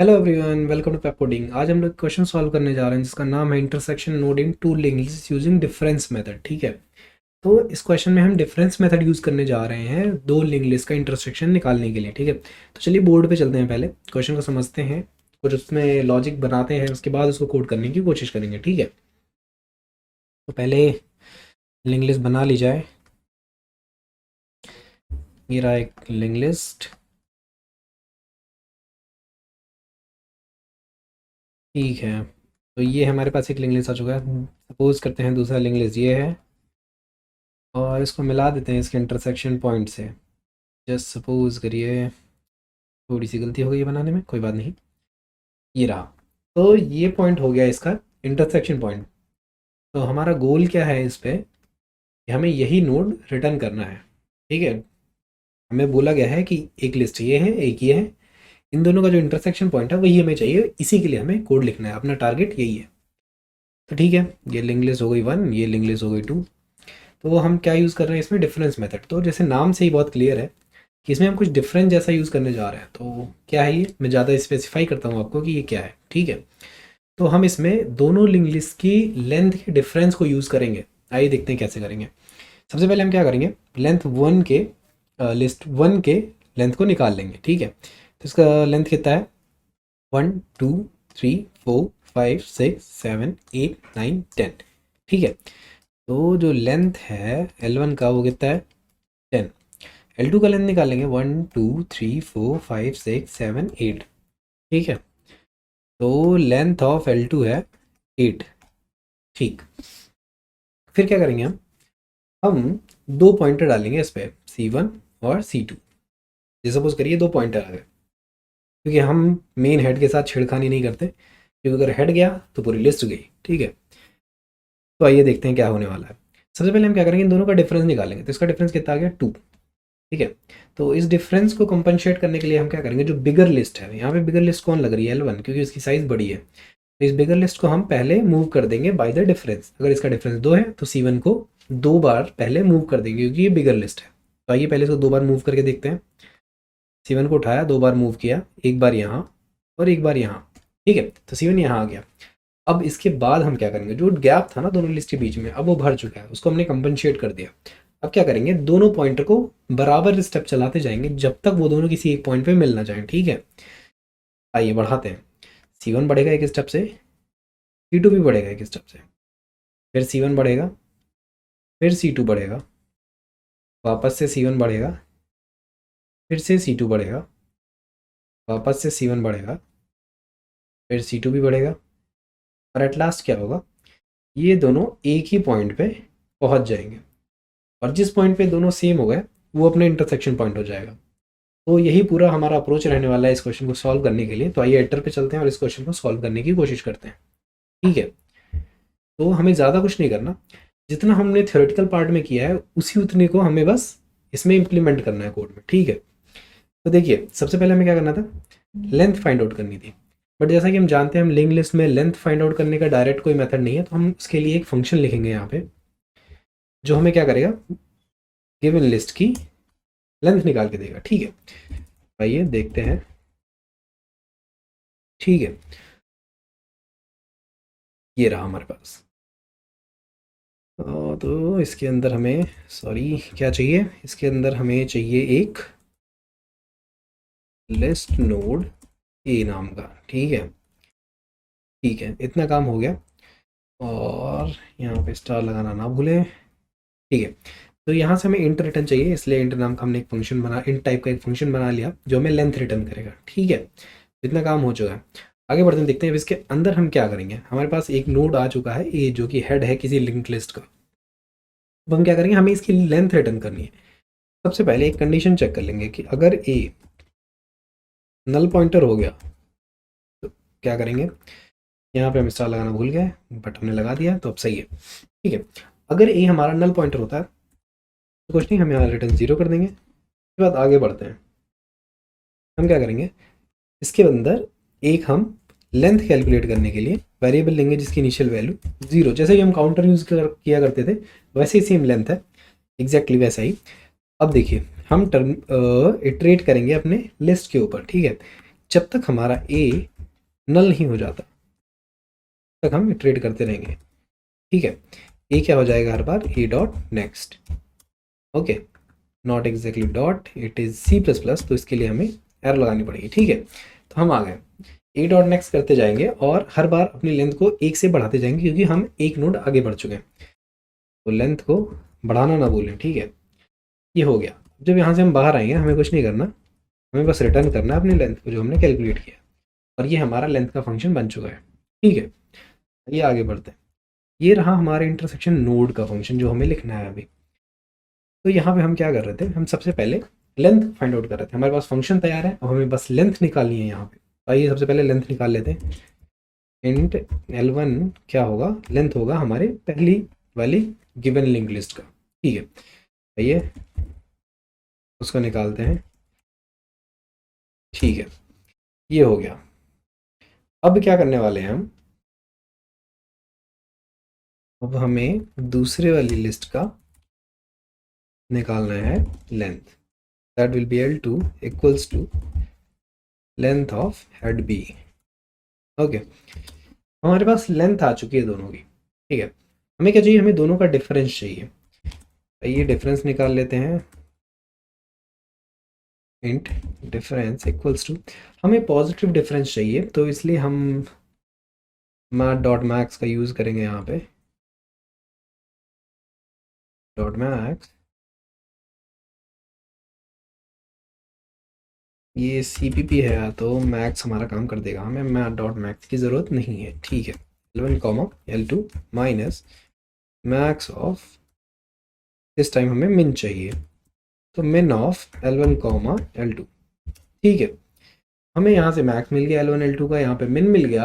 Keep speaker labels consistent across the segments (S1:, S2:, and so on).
S1: Hello everyone, welcome to Pepcoding. आज हम लोग क्वेश्चन सॉल्व करने जा रहे हैं जिसका नाम है intersection node in two links using difference method. ठीक है, तो इस क्वेश्चन में हम डिफरेंस मेथड यूज़ करने जा रहे हैं दो लिंक लिस्ट का इंटरसेक्शन निकालने के लिए। ठीक है, तो चलिए बोर्ड पे चलते हैं, पहले क्वेश्चन को समझते हैं, कुछ उसमें लॉजिक बनाते हैं, उसके बाद उसको कोड करने की कोशिश करेंगे। ठीक है, तो पहले लिंक लिस्ट बना ली जाए। ये रहा एक लिंक लिस्ट। ठीक है, तो ये हमारे पास एक लिंक लिस्ट आ चुका है। सपोज करते हैं दूसरा लिंक लिस्ट ये है और इसको मिला देते हैं इसके इंटरसेक्शन पॉइंट से। जस्ट सपोज करिए, थोड़ी सी गलती हो गई है बनाने में, कोई बात नहीं। ये रहा, तो ये पॉइंट हो गया इसका इंटरसेक्शन पॉइंट। तो हमारा गोल क्या है इस पे कि हमें यही नोड रिटर्न करना है। ठीक है, हमें बोला गया है कि एक लिस्ट ये है, एक ये है, इन दोनों का जो इंटरसेक्शन पॉइंट है वही हमें चाहिए, इसी के लिए हमें कोड लिखना है, अपना टारगेट यही है। तो ठीक है, ये लिंक लिस्ट हो गई 1, ये लिंक लिस्ट हो गई 2। तो हम क्या यूज़ कर रहे हैं इसमें, डिफरेंस मेथड। तो जैसे नाम से ही बहुत क्लियर है कि इसमें हम कुछ डिफरेंस जैसा यूज़ करने जा रहे हैं। तो क्या है ये, मैं ज़्यादा स्पेसिफाई करता हूँ आपको कि ये क्या है। ठीक है, तो हम इसमें दोनों लिंक लिस्ट की लेंथ के डिफरेंस को यूज़ करेंगे। आइए देखते हैं कैसे करेंगे। सबसे पहले हम क्या करेंगे, लेंथ वन के लिस्ट वन के लेंथ को निकाल लेंगे। ठीक है, तो इसका लेंथ कितना है, 1 2 3 4 5 6 7 8 9 10। ठीक है, तो जो लेंथ है L1 का वो कितना है, 10। L2 का लेंथ निकालेंगे, 1 2 3 4 5 6 7 8। ठीक है, तो लेंथ ऑफ L2 है 8। ठीक, फिर क्या करेंगे हम दो पॉइंटर डालेंगे इस पर, C1 और C2। जैसे सपोज करिए दो पॉइंटर आ गए, क्योंकि हम मेन हेड के साथ छेड़खानी नहीं करते, क्योंकि अगर हेड गया तो पूरी लिस्ट गई। ठीक है, तो आइए देखते हैं क्या होने वाला है। सबसे पहले हम क्या करेंगे, इन दोनों का डिफरेंस निकालेंगे। तो इसका डिफरेंस कितना आ गया, 2। ठीक है, तो इस डिफरेंस को कंपनसेट करने के लिए हम क्या करेंगे, जो बिगर लिस्ट है, यहाँ पे बिगर लिस्ट कौन लग रही है, L1, क्योंकि इसकी साइज़ बड़ी है। तो इस बिगर लिस्ट को हम पहले मूव कर देंगे बाय द डिफरेंस। अगर इसका डिफरेंस 2 है तो C1 को 2 बार पहले मूव कर देंगे, क्योंकि ये बिगर लिस्ट है। तो आइए पहले इसको 2 बार मूव करके देखते हैं। C1 को उठाया, 2 बार मूव किया, एक बार यहाँ और एक बार यहाँ। ठीक है, तो C1 यहाँ आ गया। अब इसके बाद हम क्या करेंगे, जो गैप था ना दोनों लिस्ट के बीच में, अब वो भर चुका है, उसको हमने कंपनसेट कर दिया। अब क्या करेंगे, दोनों पॉइंटर को बराबर स्टेप चलाते जाएंगे जब तक वो दोनों किसी एक पॉइंट पे मिल ना जाए। ठीक है, आइए बढ़ाते हैं। C1 बढ़ेगा एक स्टेप से, C2 भी बढ़ेगा एक स्टेप से, फिर C1 बढ़ेगा, फिर C2 बढ़ेगा, वापस से C1 बढ़ेगा, फिर से C2 बढ़ेगा, वापस से C1 बढ़ेगा, फिर C2 भी बढ़ेगा, और एट लास्ट क्या होगा, ये दोनों एक ही पॉइंट पे पहुंच जाएंगे। और जिस पॉइंट पे दोनों सेम हो गए वो अपने इंटरसेक्शन पॉइंट हो जाएगा। तो यही पूरा हमारा अप्रोच रहने वाला है इस क्वेश्चन को सॉल्व करने के लिए। तो आइए एडिटर पे चलते हैं और इस क्वेश्चन को सॉल्व करने की कोशिश करते हैं। ठीक है, तो हमें ज़्यादा कुछ नहीं करना, जितना हमने थ्योरेटिकल पार्ट में किया है उसी उतने को हमें बस इसमें इम्प्लीमेंट करना है कोड में। ठीक है, तो देखिए सबसे पहले हमें क्या करना था, लेंथ फाइंड आउट करनी थी। बट जैसा कि हम जानते हैं हम लिंक लिस्ट में लेंथ फाइंड आउट करने का डायरेक्ट कोई मेथड नहीं है, तो हम उसके लिए एक फंक्शन लिखेंगे यहाँ पे, जो हमें क्या करेगा, गिवन लिस्ट की लेंथ निकाल के देगा। ठीक है, आइए देखते हैं। ठीक है, ये रहा हमारे पास। तो इसके अंदर हमें, सॉरी क्या चाहिए, इसके अंदर हमें चाहिए एक लिस्ट नोड ए नाम का। ठीक है, ठीक है, इतना काम हो गया। और यहाँ पे स्टार लगाना ना भूलें। ठीक है, तो यहाँ से हमें इंट रिटर्न चाहिए, इसलिए इंट नाम का हमने एक फंक्शन बना, इंट टाइप का एक फंक्शन बना लिया जो हमें लेंथ रिटर्न करेगा। ठीक है, इतना काम हो चुका है। आगे बढ़ते हैं, देखते हैं अब इसके अंदर हम क्या करेंगे। हमारे पास एक नोड आ चुका है ए, जो कि हेड है किसी लिंक लिस्ट का। अब हम क्या करेंगे, हमें इसकी लेंथ रिटर्न करनी है। सबसे पहले एक कंडीशन चेक कर लेंगे कि अगर ए नल पॉइंटर हो गया तो क्या करेंगे। यहाँ पे हम स्टार लगाना भूल गए, बट हमने लगा दिया तो अब सही है। ठीक है, अगर ए हमारा नल पॉइंटर होता है तो कुछ नहीं, हम यहाँ रिटर्न 0 कर देंगे। उसके बाद आगे बढ़ते हैं, हम क्या करेंगे, इसके अंदर एक हम लेंथ कैलकुलेट करने के लिए वेरिएबल लेंगे जिसकी इनिशियल वैल्यू 0, जैसे कि हम काउंटर यूज़ किया करते थे वैसे ही सेम लेंथ है, एग्जैक्टली वैसा ही। अब देखिए हम टर्म इटरेट करेंगे अपने लिस्ट के ऊपर। ठीक है, जब तक हमारा ए नल नहीं हो जाता तक हम इटरेट करते रहेंगे। ठीक है, ये क्या हो जाएगा हर बार, A dot next. Okay, not exactly dot, it is C plus plus, तो इसके लिए हमें एरर लगानी पड़ेगी। ठीक है, तो हम आ गए, ए डॉट नेक्स्ट करते जाएंगे और हर बार अपनी लेंथ को एक से बढ़ाते जाएंगे क्योंकि हम एक नोड आगे बढ़ चुके हैं, तो लेंथ को बढ़ाना ना भूलें। ठीक है, ये हो गया। जब यहाँ से हम बाहर आएंगे हमें कुछ नहीं करना, हमें बस रिटर्न करना है अपनी लेंथ को जो हमने कैलकुलेट किया, और ये हमारा लेंथ का फंक्शन बन चुका है। ठीक है, ये आगे बढ़ते हैं। ये रहा हमारे इंटरसेक्शन नोड का फंक्शन जो हमें लिखना है अभी। तो यहाँ पे हम क्या कर रहे थे, हम सबसे पहले लेंथ फाइंड आउट कर रहे थे। हमारे पास फंक्शन तैयार है, अब हमें बस लेंथ निकालनी है यहाँ पे। तो आइए सबसे पहले लेंथ निकाल लेते हैं। इंट L1 क्या होगा, लेंथ होगा हमारे पहली वाली गिवन लिंक लिस्ट का। ठीक है, आइए उसको निकालते हैं। ठीक है, ये हो गया। अब क्या करने वाले हैं हम, अब हमें दूसरे वाली लिस्ट का निकालना है length, that will be L2 equals to length of head B. Okay, हमारे पास लेंथ आ चुकी है दोनों की। ठीक है, हमें क्या चाहिए, हमें दोनों का डिफरेंस चाहिए। ये डिफरेंस निकाल लेते हैं। इंट डिफरेंस इक्वल्स टू, हमें पॉजिटिव डिफरेंस चाहिए तो इसलिए हम मैथ डॉट मैक्स का यूज़ करेंगे यहाँ पे। डॉट मैक्स, ये CPP है तो मैक्स हमारा काम कर देगा, हमें मैथ डॉट मैक्स की ज़रूरत नहीं है। ठीक है, L1 comma L2 minus max of, इस टाइम हमें मिन चाहिए तो मिन ऑफ L1 कॉमा L2। ठीक है, हमें यहाँ से मैक्स मिल गया L1 L2 का, यहाँ पे मिन मिल गया,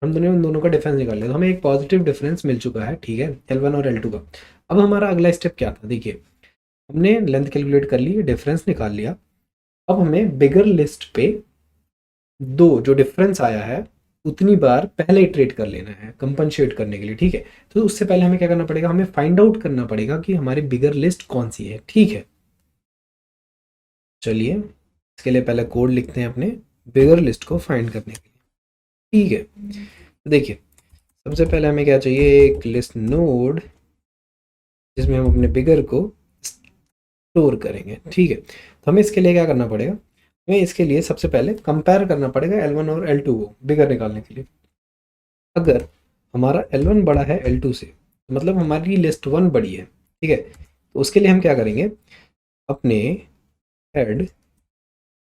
S1: हम दोनों उन दोनों का डिफरेंस निकाल लिया तो हमें एक पॉजिटिव डिफरेंस मिल चुका है। ठीक है, L1 और L2 का। अब हमारा अगला स्टेप क्या था, देखिए हमने लेंथ कैलकुलेट कर ली, डिफरेंस निकाल लिया। अब हमें बिगर लिस्ट पे दो जो डिफरेंस आया है उतनी बार पहले इटरेट कर लेना है कंपनसेट करने के लिए। ठीक है, तो उससे पहले हमें क्या करना पड़ेगा, हमें फाइंड आउट करना पड़ेगा कि हमारी बिगर लिस्ट कौन सी है। ठीक है, चलिए इसके लिए पहले कोड लिखते हैं अपने बिगर लिस्ट को फाइंड करने के लिए। ठीक है, तो देखिए सबसे पहले हमें क्या चाहिए, एक लिस्ट नोड जिसमें हम अपने बिगर को स्टोर करेंगे। ठीक है, तो हमें इसके लिए क्या करना पड़ेगा, हमें इसके लिए सबसे पहले कंपेयर करना पड़ेगा L1 और L2 को बिगर निकालने के लिए। अगर हमारा L1 बड़ा है L2 से तो मतलब हमारी लिस्ट 1 बड़ी है। ठीक है, तो उसके लिए हम क्या करेंगे, अपने हेड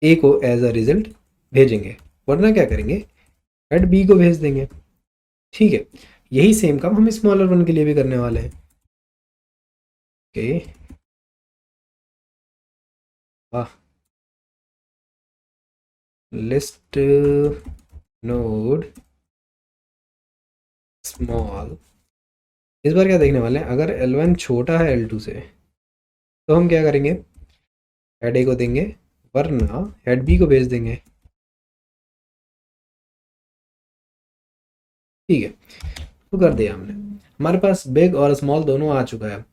S1: ए को एज अ रिजल्ट भेजेंगे, वरना क्या करेंगे, हेड बी को भेज देंगे। ठीक है, यही सेम काम हम स्मॉलर वन के लिए भी करने वाले हैं। ओके, लिस्ट नोड स्मॉल, इस बार क्या देखने वाले हैं, अगर L1 छोटा है L2 से तो हम क्या करेंगे, हेड ए को देंगे वरना हेड बी को भेज देंगे। ठीक है, तो कर दिया हमने, हमारे पास बिग और स्मॉल दोनों आ चुका है।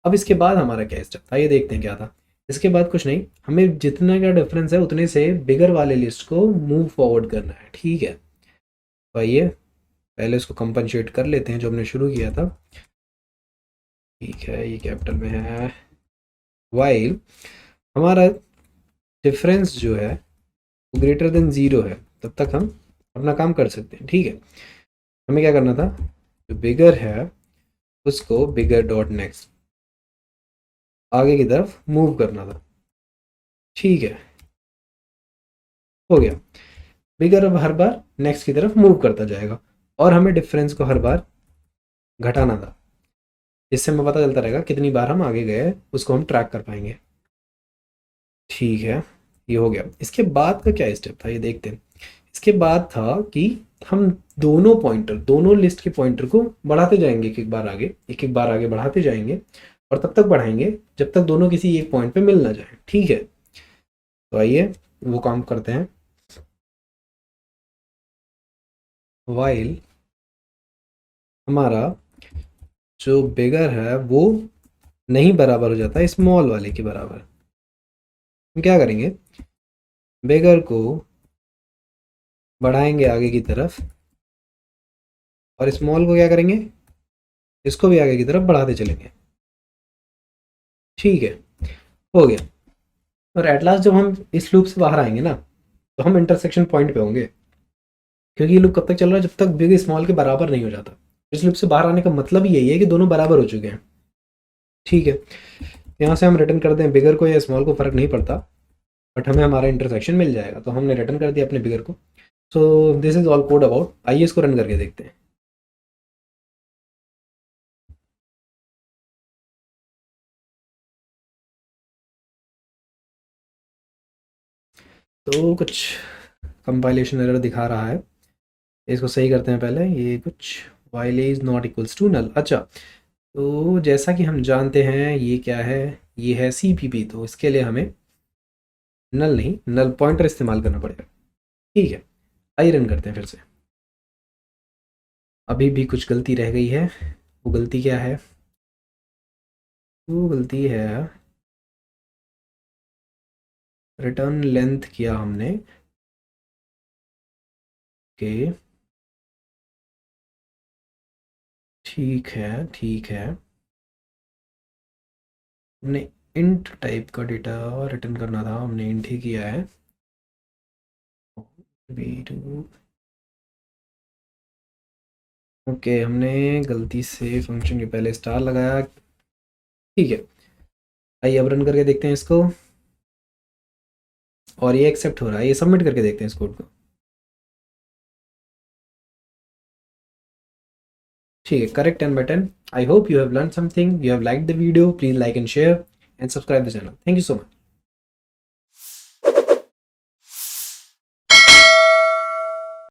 S1: अब इसके बाद हमारा क्या स्टेप था, ये देखते हैं क्या था। इसके बाद कुछ नहीं, हमें जितना का डिफरेंस है उतने से बिगर वाले लिस्ट को मूव फॉरवर्ड करना है। ठीक है, तो आइए पहले उसको कंपनसेट कर लेते हैं जो हमने शुरू किया था। ठीक है, ये कैपिटल में है, वाइल हमारा डिफरेंस जो है वो ग्रेटर देन 0 है तब तक हम अपना काम कर सकते हैं। ठीक है, हमें क्या करना था, जो बिगर है उसको बिगर डॉट नेक्स्ट आगे की तरफ मूव करना था। ठीक है, हो गया, बिगर अब हर बार नेक्स्ट की तरफ मूव करता जाएगा और हमें डिफरेंस को हर बार घटाना था, इससे हमें पता चलता रहेगा कितनी बार हम आगे गए, उसको हम ट्रैक कर पाएंगे। ठीक है, ये हो गया। इसके बाद का क्या स्टेप था ये देखते हैं। इसके बाद था कि हम दोनों पॉइंटर, दोनों लिस्ट के पॉइंटर को बढ़ाते जाएंगे, एक एक बार आगे, एक एक बार आगे बढ़ाते जाएंगे और तब तक बढ़ाएंगे जब तक दोनों किसी एक पॉइंट पे मिल ना जाए। ठीक है, तो आइए वो काम करते हैं। वाइल हमारा जो बिगर है वो नहीं बराबर हो जाता स्मॉल वाले के बराबर, हम क्या करेंगे, बिगर को बढ़ाएंगे आगे की तरफ, और स्मॉल को क्या करेंगे, इसको भी आगे की तरफ बढ़ाते चलेंगे। ठीक है, हो गया। और एट लास्ट जब हम इस लूप से बाहर आएंगे ना, तो हम इंटरसेक्शन पॉइंट पे होंगे, क्योंकि ये लूप कब तक चल रहा है, जब तक बिग स्मॉल के बराबर नहीं हो जाता। इस लूप से बाहर आने का मतलब ही यही है कि दोनों बराबर हो चुके हैं। ठीक है, यहाँ से हम रिटर्न कर दें बिगर को या स्मॉल को, फ़र्क नहीं पड़ता, बट हमें हमारा इंटरसेक्शन मिल जाएगा। तो हमने रिटर्न कर दिया अपने बिगर को। So this is all code about. आइए इसको रन करके देखते हैं। तो कुछ कंपाइलेशन एरर दिखा रहा है, इसको सही करते हैं पहले। ये कुछ while is not equals to null. अच्छा, तो जैसा कि हम जानते हैं ये क्या है, ये है CPP, तो इसके लिए हमें नल नहीं, नल पॉइंटर इस्तेमाल करना पड़ेगा। ठीक है, आइए रन करते हैं फिर से। अभी भी कुछ गलती रह गई है। वो गलती क्या है, वो गलती है रिटर्न लेंथ किया हमने के। ठीक है, ठीक है, हमने इंट टाइप का डेटा रिटर्न करना था, हमने इंट ही किया है। v2, ओके, हमने गलती से फंक्शन के पहले स्टार लगाया। ठीक है, आइए अब रन करके देखते हैं इसको, और ये एक्सेप्ट हो रहा है। ये सबमिट करके देखते हैं इस कोड को। ठीक है, correct 10/10। I hope you have learned something, you have liked the video, please like and share and subscribe the channel. Thank you so much.